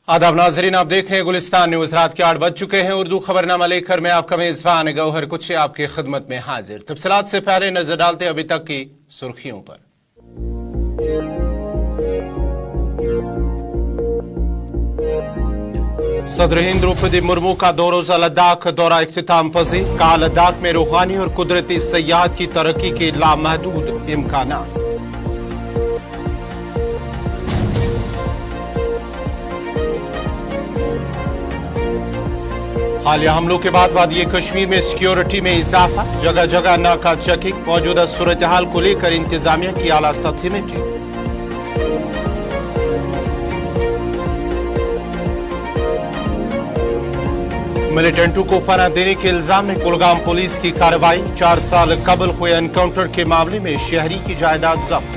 आदाब नाजरीन, आप देख रहे हैं गुलिस्तान न्यूज। रात के 8 बज चुके हैं। उर्दू खबरनामा लेकर मैं आपका मेजबान गौहर कुछ आपकी खिदमत में हाजिर। तफसीलात से पहले नजर डालते अभी तक की सुर्खियों पर। सदर हिंद द्रौपदी मुर्मू का 2 रोजा लद्दाख दौरा इख्तिताम पजीर। कहा, लद्दाख में रूहानी और कुदरती सयाहत की तरक्की के लामहदूद इम्कानात। हालिया हमलों के बाद वादी कश्मीर में सिक्योरिटी में इजाफा, जगह जगह नाका चेकिंग। मौजूदा सूरत हाल को लेकर इंतजामिया की आला सतही मीटिंग। मिलिटेंटों को पनाह देने के इल्जाम में कुलगाम पुलिस की कार्रवाई। 4 साल कबल हुए एनकाउंटर के मामले में शहरी की जायदाद जब्त।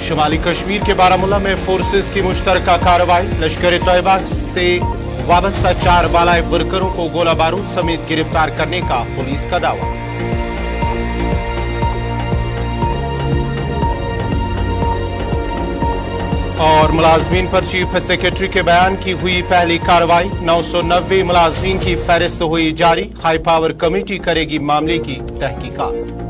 शुमाली कश्मीर के बारामूला में फोर्सेस की मुश्तरका कार्रवाई। लश्कर तैयबा से वाबस्ता 4 बालाए वर्करों को गोला बारूद समेत गिरफ्तार करने का पुलिस का दावा। और मुलाजमीन पर चीफ सेक्रेटरी के बयान की हुई पहली कार्रवाई। 990 मुलाजमीन की फहरिस्त हुई जारी। हाई पावर कमेटी करेगी मामले की तहकीकात।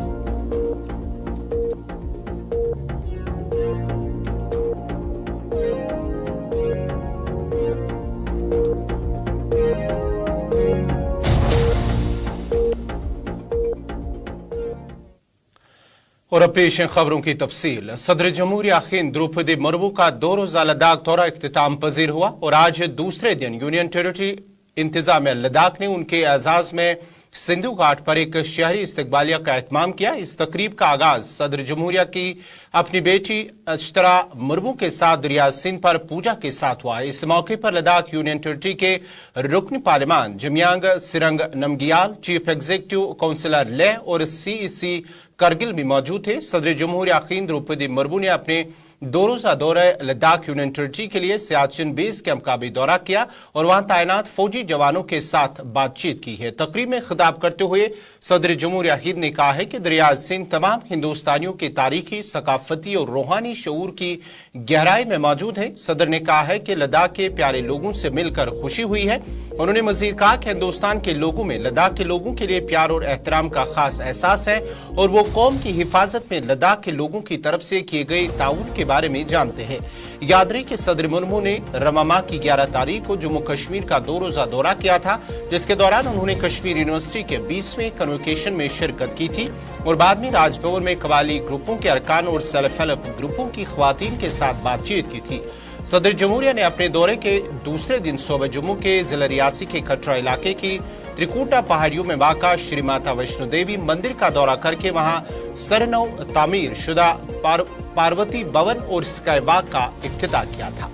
और अब पेश हैं खबरों की तफसील। सदर जमहूरिया हिंद द्रौपदी मुर्मू का 2 रोजा लद्दाख दौरा इख्तिताम पजीर हुआ और आज दूसरे दिन यूनियन टेरिटरी इंतजामिया लद्दाख ने उनके एजाज में सिंधु घाट पर एक शहरी इस्तकबालिया का एहतमाम किया। इस तकरीब का आगाज सदर जमहूरिया की अपनी बेटी अशतरा मुर्मू के साथ दरिया सिंध पर पूजा के साथ हुआ। इस मौके पर लद्दाख यूनियन टेरिटरी के रुकन parliament Jamyang Tsering Namgyal, chief executive councillor Leh और सीईसी करगिल भी मौजूद थे। सदर जमहूरिया हिंद द्रौपदी मुर्मू ने अपने 2 रोजा दौरे लद्दाख यूनियन टेरिटरी के लिए सियाचिन बेस कैंप का भी दौरा किया और वहां तैनात फौजी जवानों के साथ बातचीत की है। तकरीब में खिताब करते हुए सदर जमहूरिया हिंद ने कहा है कि दरिया सिंध तमाम हिंदुस्तानियों के तारीखी, सकाफती और रूहानी शऊर की गहराई में मौजूद है। सदर ने कहा है कि लद्दाख के प्यारे लोगों से मिलकर खुशी हुई है। उन्होंने मजीद कहा कि हिंदुस्तान के लोगों में लद्दाख के लोगों के लिए प्यार और एहतराम का खास एहसास है और वो कौम की हिफाजत में लद्दाख के लोगों की तरफ से किए गए ताउन के बारे में जानते हैं। याद रहे कि सदर मुर्मू ने रममा की 11 तारीख को जम्मू कश्मीर का 2 रोजा दौरा किया था, जिसके दौरान उन्होंने कश्मीर यूनिवर्सिटी के 20वें कन्वोकेशन में शिरकत की थी और बाद में राजभवन में कबायली ग्रुपों के अरकान और सेल्फ हेल्प ग्रुपों की खवातीन के साथ बातचीत की थी। सदर जमहूरिया ने अपने दौरे के दूसरे दिन सूबा जम्मू के जिला रियासी के कटरा इलाके की त्रिकुटा पहाड़ियों में वाक़ा श्री माता वैष्णो देवी मंदिर का दौरा करके वहां सरनौ तामीर शुदा पार्वती भवन और स्काई वॉक का इफ्तिताह किया था।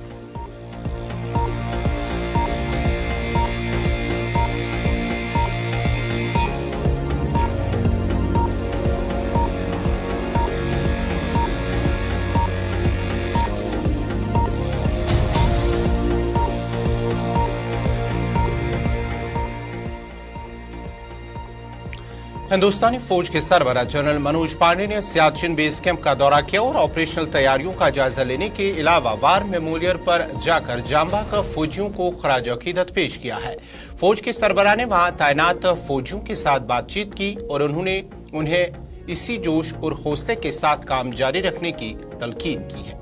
हिंदुस्तानी फौज के सरबराह जनरल मनोज पांडे ने सियाचिन बेस कैंप का दौरा किया और ऑपरेशनल तैयारियों का जायजा लेने के अलावा वार मेमोरियल पर जाकर जांबाग फौजियों को खराज अकीदत पेश किया है। फौज के सरबराह ने वहां तैनात फौजियों के साथ बातचीत की और उन्होंने उन्हें इसी जोश और हौसले के साथ काम जारी रखने की तलकीन की है।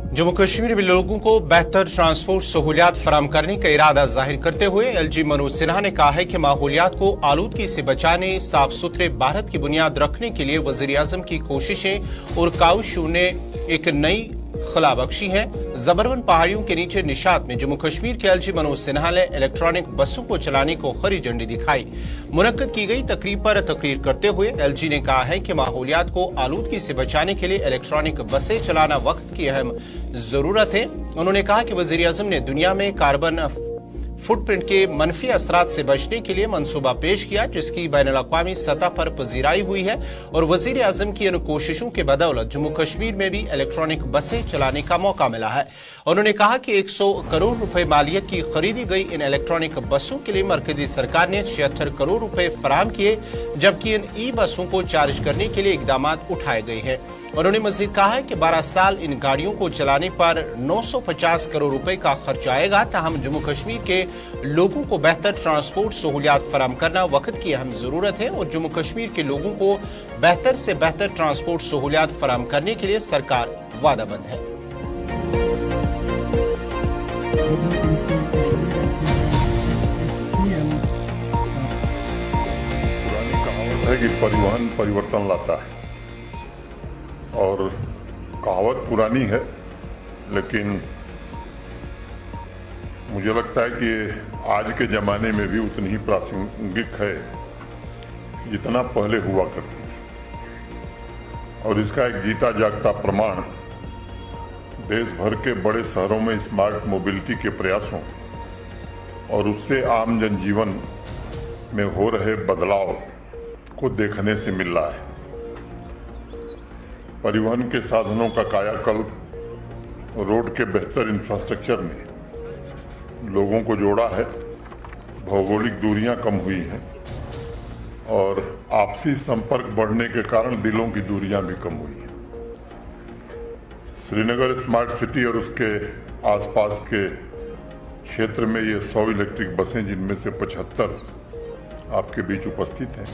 जम्मू कश्मीर में लोगों को बेहतर ट्रांसपोर्ट सहूलियात फराहम करने का इरादा जाहिर करते हुए एलजी मनोज सिन्हा ने कहा है कि माहौलियात को आलूदगी से बचाने, साफ सुथरे भारत की बुनियाद रखने के लिए वजीर आजम की कोशिशें और काविशों ने एक नई खला बख्शी है। जबरवन पहाड़ियों के नीचे निशात में जम्मू कश्मीर के एलजी मनोज सिन्हा ने इलेक्ट्रॉनिक बसों को चलाने को हरी झंडी दिखाई। मुनक्कद की गई तकरीब पर तकरीर करते हुए एलजी ने कहा है कि माहौलियात को आलूदगी से बचाने के लिए इलेक्ट्रॉनिक बसें चलाना वक्त की अहम जरूरत है। उन्होंने कहा कि वजीर आजम ने दुनिया में कार्बन फुटप्रिंट के मनफी असरात से बचने के लिए मंसूबा पेश किया, जिसकी बैनुल-अक़वामी सतह पर पजीराई हुई है और वजीर आजम की इन कोशिशों के बदौलत जम्मू कश्मीर में भी इलेक्ट्रॉनिक बसें चलाने का मौका मिला है। उन्होंने कहा कि 100 करोड़ रुपए मालियत की खरीदी गई इन इलेक्ट्रॉनिक बसों के लिए मरकजी सरकार ने 76 करोड़ रुपए फराहम किए, जबकि इन ई बसों को चार्ज करने के लिए इकदाम उठाए गए हैं। उन्होंने मजीद कहा है कि 12 साल इन गाड़ियों को चलाने पर 950 करोड़ रुपए का खर्च आएगा। ताहम जम्मू कश्मीर के लोगों को बेहतर ट्रांसपोर्ट सहूलियात फराहम करना वक्त की अहम जरूरत है और जम्मू कश्मीर के लोगों को बेहतर से बेहतर ट्रांसपोर्ट सहूलियात फराहम करने के लिए सरकार वादाबंद है। पुरानी कहावत है कि परिवहन परिवर्तन लाता है, और कहावत पुरानी है, लेकिन मुझे लगता है कि आज के ज़माने में भी उतनी ही प्रासंगिक है जितना पहले हुआ करती थी। और इसका एक जीता जागता प्रमाण देश भर के बड़े शहरों में स्मार्ट मोबिलिटी के प्रयासों और उससे आम जनजीवन में हो रहे बदलाव को देखने से मिल रहा है। परिवहन के साधनों का कायाकल्प, रोड के बेहतर इंफ्रास्ट्रक्चर ने लोगों को जोड़ा है, भौगोलिक दूरियां कम हुई हैं और आपसी संपर्क बढ़ने के कारण दिलों की दूरियां भी कम हुई हैं। श्रीनगर स्मार्ट सिटी और उसके आसपास के क्षेत्र में ये 100 इलेक्ट्रिक बसें, जिनमें से 75 आपके बीच उपस्थित हैं,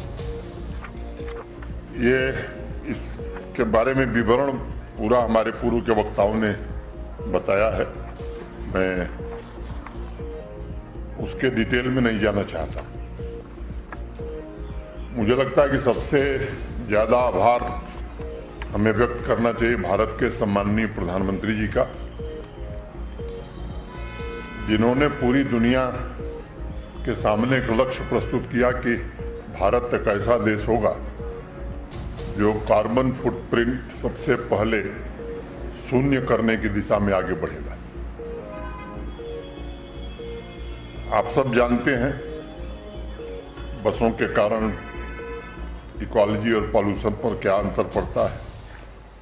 ये इसके बारे में विवरण पूरा हमारे पूर्व के वक्ताओं ने बताया है। मैं उसके डिटेल में नहीं जाना चाहता। मुझे लगता है कि सबसे ज़्यादा आभार हमें व्यक्त करना चाहिए भारत के सम्माननीय प्रधानमंत्री जी का, जिन्होंने पूरी दुनिया के सामने एक लक्ष्य प्रस्तुत किया कि भारत एक ऐसा देश होगा जो कार्बन फुटप्रिंट सबसे पहले शून्य करने की दिशा में आगे बढ़ेगा। आप सब जानते हैं बसों के कारण इकोलॉजी और पॉल्यूशन पर क्या अंतर पड़ता है,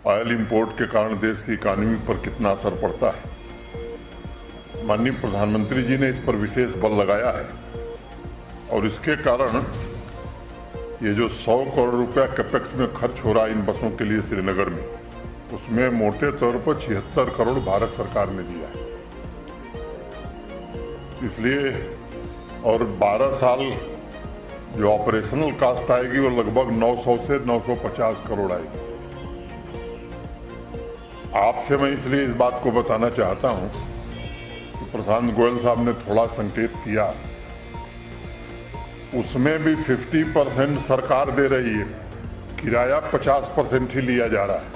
ऑयल इंपोर्ट के कारण देश की इकोनॉमी पर कितना असर पड़ता है। माननीय प्रधानमंत्री जी ने इस पर विशेष बल लगाया है और इसके कारण ये जो 100 करोड़ रुपया कैपेक्स में खर्च हो रहा है इन बसों के लिए श्रीनगर में, उसमें मोटे तौर पर 76 करोड़ भारत सरकार ने दिया है। इसलिए और 12 साल जो ऑपरेशनल कास्ट आएगी वो लगभग 900 से 950 करोड़ आएगी। आपसे मैं इसलिए इस बात को बताना चाहता हूं कि प्रशांत गोयल साहब ने थोड़ा संकेत किया, उसमें भी 50% सरकार दे रही है, किराया 50% ही लिया जा रहा है।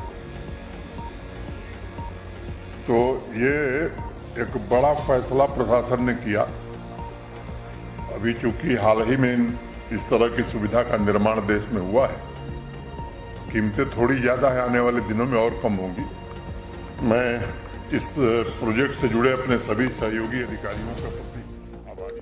तो ये एक बड़ा फैसला प्रशासन ने किया। अभी चूंकि हाल ही में इस तरह की सुविधा का निर्माण देश में हुआ है, कीमतें थोड़ी ज़्यादा है, आने वाले दिनों में और कम होंगी। मैं इस प्रोजेक्ट से जुड़े अपने सभी सहयोगी अधिकारियों का प्रति आभारी।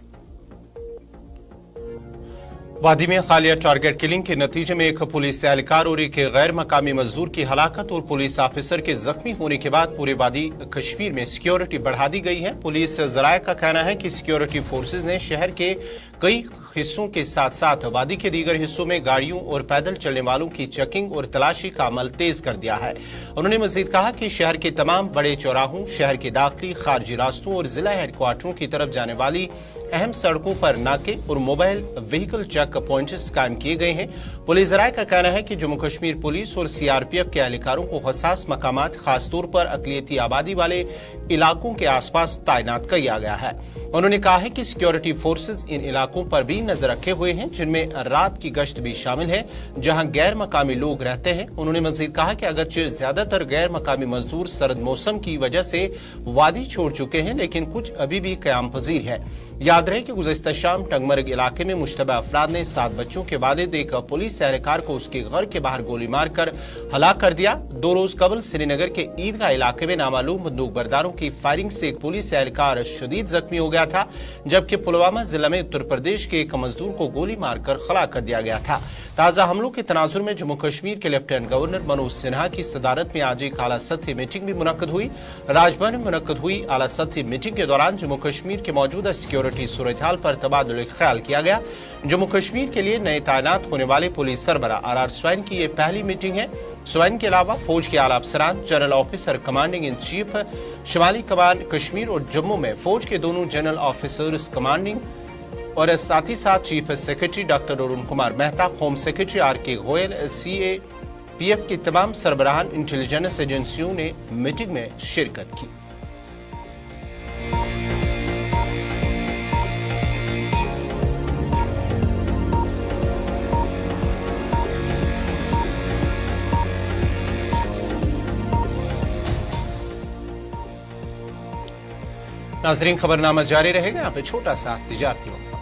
वादी में खालिया टारगेट किलिंग के नतीजे में एक पुलिस एहलकार और एक गैर मकामी मजदूर की हलाकत और पुलिस ऑफिसर के जख्मी होने के बाद पूरे वादी कश्मीर में सिक्योरिटी बढ़ा दी गई है। पुलिस जराये का कहना है कि सिक्योरिटी फोर्सेज ने शहर के कई हिस्सों के साथ साथ वादी के दीगर हिस्सों में गाड़ियों और पैदल चलने वालों की चेकिंग और तलाशी का अमल तेज कर दिया है। उन्होंने मजीद कहा कि शहर के तमाम बड़े चौराहों, शहर के दाखिली खारजी रास्तों और जिला हेडक्वार्टरों की तरफ जाने वाली अहम सड़कों पर नाके और मोबाइल व्हीकल चेक पॉइंट्स कायम किए गए हैं। पुलिस जराये का कहना है कि जम्मू कश्मीर पुलिस और सीआरपीएफ के एहलकारों को हसास मकामात, खासतौर पर अकलियती आबादी वाले इलाकों के आसपास तैनात किया गया है। उन्होंने कहा है कि सिक्योरिटी फोर्सेज इन इलाकों पर भी नजर रखे हुए हैं, जिनमें रात की गश्त भी शामिल है, जहां गैर मकामी लोग रहते हैं। उन्होंने मजीद कहा कि अगरचे ज्यादातर गैर मकामी मजदूर सर्द मौसम की वजह से वादी छोड़ चुके हैं, लेकिन कुछ अभी भी कयाम पजीर है। याद रहे कि गुज़श्ता शाम टंगमर्ग इलाके में मुश्तबा अफराद ने 7 बच्चों के वालिद एक पुलिस एहलकार को उसके घर के बाहर गोली मारकर हलाक कर दिया। 2 रोज कबल श्रीनगर के ईदगाह इलाके में नामालूम बंदूक बरदारों की फायरिंग से एक पुलिस एहलकार शदीद जख्मी हो गया था, जबकि पुलवामा जिला में उत्तर प्रदेश के एक मजदूर को गोली मारकर हलाक कर दिया गया था। ताजा हमलों के तनाजुर में जम्मू कश्मीर के लेफ्टिनेंट गवर्नर मनोज सिन्हा की सदारत में आज एक आला सतही मीटिंग भी मुनक्कद हुई। राजभवन में मुनक्कद हुई आला सतही मीटिंग के दौरान जम्मू कश्मीर के मौजूदा सिक्योरिटी सूरत-ए-हाल पर तबादुल ख्याल किया गया। जम्मू कश्मीर के लिए नए तैनात होने वाले पुलिस सरबरा RR स्वैन की ये पहली मीटिंग है। स्वैन के अलावा फौज के आला अफसरान, general officer commanding in chief शिमाली कमान कश्मीर और जम्मू में फौज के दोनों जनरल ऑफिसर्स कमांडिंग और साथ ही साथ chief secretary doctor Arun Kumar Mehta, home secretary RK Goyal, CAPF के तमाम सरबराहान इंटेलिजेंस एजेंसियों ने मीटिंग में शिरकत की। नाजरीन, खबरनामा जारी रहेगा। यहाँ पे छोटा सा तिजारती वक्त।